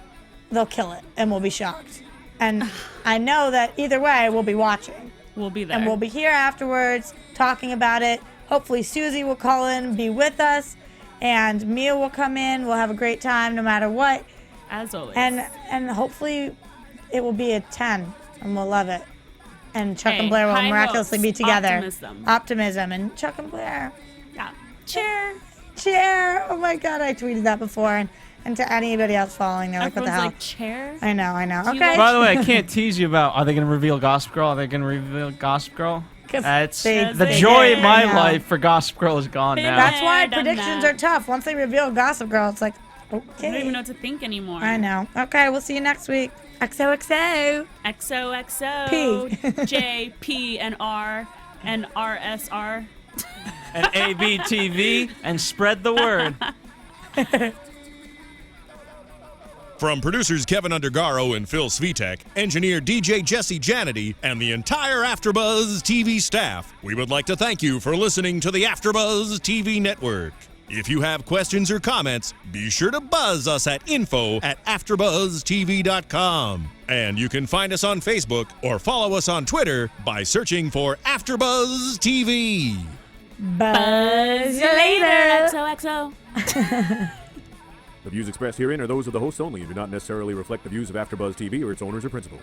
they'll kill it and we'll be shocked. And I know that either way we'll be watching. We'll be there. And we'll be here afterwards talking about it. Hopefully Susie will call in, be with us, and Mia will come in. We'll have a great time no matter what. As always. And hopefully it will be a 10 and we'll love it. And Chuck and Blair will miraculously be together. Optimism. And Chuck and Blair. Yeah. Chair. Oh my God, I tweeted that before. And to anybody else following, they're like, what the hell? Like, chair? I know. Okay. By the way, I can't tease you about, are they going to reveal Gossip Girl? Are they going to reveal Gossip Girl? That's the joy of my life for Gossip Girl is gone now. That's why predictions are tough. Once they reveal Gossip Girl, it's like, okay. I don't even know what to think anymore. I know. Okay, we'll see you next week. XOXO. XOXO. P. J, P, and R, and RSR. And ABTV, and spread the word. From producers Kevin Undergaro and Phil Svitek, engineer DJ Jesse Janity, and the entire AfterBuzz TV staff, we would like to thank you for listening to the AfterBuzz TV network. If you have questions or comments, be sure to buzz us at info@AfterBuzzTV.com. And you can find us on Facebook or follow us on Twitter by searching for AfterBuzz TV. Buzz you later. XOXO. The views expressed herein are those of the hosts only and do not necessarily reflect the views of AfterBuzz TV or its owners or principals.